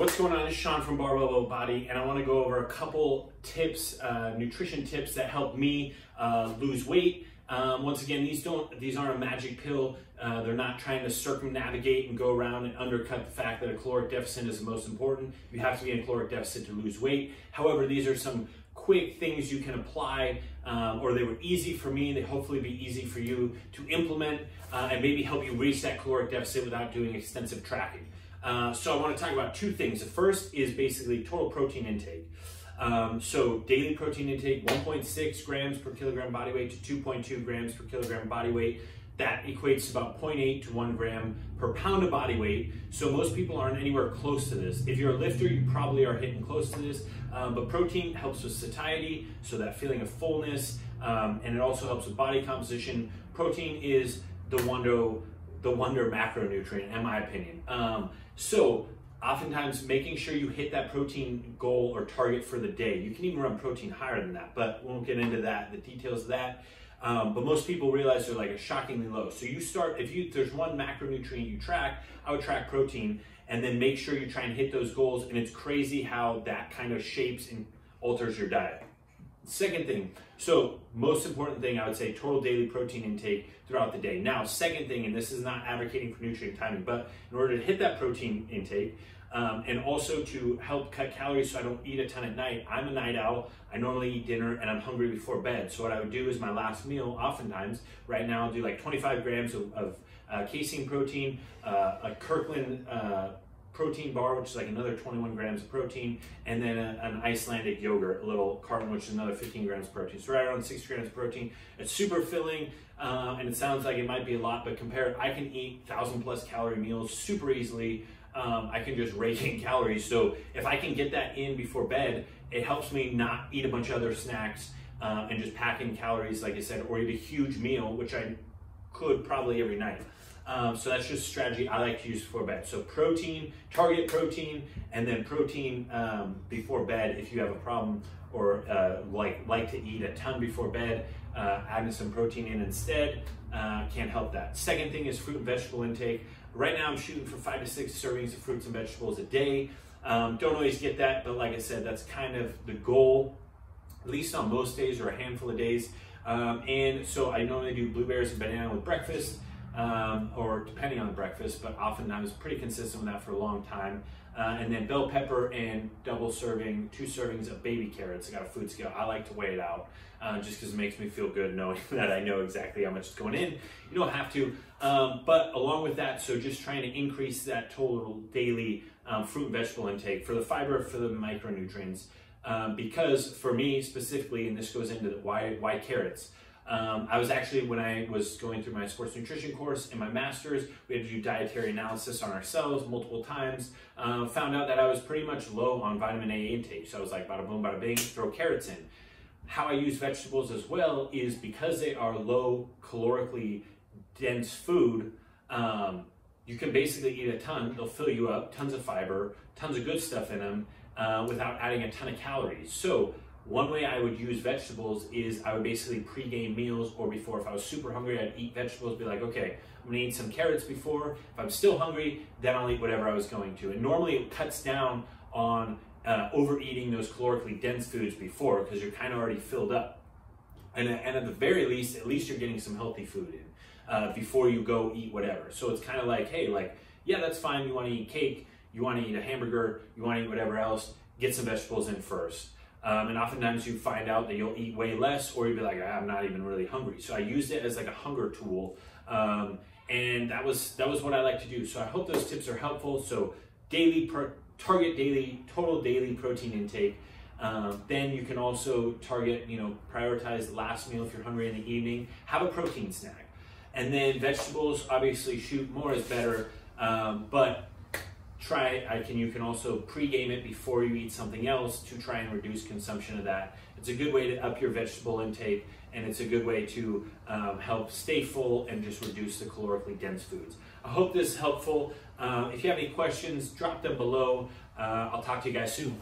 what's going on? This is Sean from Barbell Low Body, and I want to go over a couple tips, nutrition tips that help me lose weight. Once again, these aren't a magic pill. They're not trying to circumnavigate and go around and undercut the fact that a caloric deficit is the most important. You have to be in a caloric deficit to lose weight. However, these are some quick things you can apply, or they were easy for me. They hopefully be easy for you to implement and maybe help you reach that caloric deficit without doing extensive tracking. So I want to talk about two things. The first is basically total protein intake. So daily protein intake, 1.6 grams per kilogram body weight to 2.2 grams per kilogram body weight. That equates to about 0.8 to 1 gram per pound of body weight. So most people aren't anywhere close to this. If you're a lifter, you probably are hitting close to this. But protein helps with satiety, so that feeling of fullness, and it also helps with body composition. Protein is the wonder macronutrient, in my opinion. So oftentimes making sure you hit that protein goal or target for the day. You can even run protein higher than that, but we won't get into that, the details of that. But most people realize they're like a shockingly low. So you start, if there's one macronutrient you track, I would track protein and then make sure you try and hit those goals. And it's crazy how that kind of shapes and alters your diet. Second thing, so most important thing, I would say total daily protein intake throughout the day. Now, second thing, and this is not advocating for nutrient timing, but in order to hit that protein intake, and also to help cut calories so I don't eat a ton at night. I'm a night owl. I normally eat dinner and I'm hungry before bed. So what I would do is my last meal, oftentimes, right now I'll do like 25 grams of casein protein, a Kirkland protein bar, which is like another 21 grams of protein, and then an Icelandic yogurt, a little carton, which is another 15 grams of protein. So right around 6 grams of protein. It's super filling, and it sounds like it might be a lot, but compare it, I can eat 1,000+ calorie meals super easily. I can just rake in calories. So if I can get that in before bed, it helps me not eat a bunch of other snacks and just pack in calories, like I said, or eat a huge meal, which I could probably every night. So that's just a strategy I like to use before bed. So protein, target protein, and then protein before bed if you have a problem or like to eat a ton before bed, adding some protein in instead can't help that. Second thing is fruit and vegetable intake. Right now I'm shooting for 5 to 6 servings of fruits and vegetables a day. Don't always get that, but like I said, that's kind of the goal, at least on most days or a handful of days. And so I normally do blueberries and banana with breakfast, or depending on the breakfast, but oftentimes pretty consistent with that for a long time. And then bell pepper and double serving, 2 servings of baby carrots. I got a food scale. I like to weigh it out just because it makes me feel good knowing that I know exactly how much is going in. You don't have to, but along with that, so just trying to increase that total daily fruit and vegetable intake for the fiber, for the micronutrients. Because for me specifically, and this goes into the why carrots, I was actually, when I was going through my sports nutrition course in my master's, we had to do dietary analysis on ourselves multiple times, found out that I was pretty much low on vitamin A intake. So I was like, bada boom, bada bing, throw carrots in. How I use vegetables as well is because they are low calorically dense food, you can basically eat a ton, they'll fill you up, tons of fiber, tons of good stuff in them, without adding a ton of calories. So one way I would use vegetables is I would basically pre-game meals or before. If I was super hungry, I'd eat vegetables, be like, okay, I'm gonna eat some carrots before. If I'm still hungry, then I'll eat whatever I was going to. And normally it cuts down on overeating those calorically dense foods before, because you're kind of already filled up. And at the very least, at least you're getting some healthy food in before you go eat whatever. So it's kind of like, hey, like, yeah, that's fine. You wanna eat cake, you wanna eat a hamburger, you wanna eat whatever else, get some vegetables in first. And oftentimes you find out that you'll eat way less, or you'll be like, I'm not even really hungry. So I used it as like a hunger tool, and that was what I like to do. So I hope those tips are helpful. So target daily, total daily protein intake. Then you can also target, prioritize the last meal if you're hungry in the evening. Have a protein snack, and then vegetables. Obviously, shoot more is better, but you can also pre-game it before you eat something else to try and reduce consumption of that. It's a good way to up your vegetable intake, and it's a good way to help stay full and just reduce the calorically dense foods. I hope this is helpful. If you have any questions, drop them below. I'll talk to you guys soon.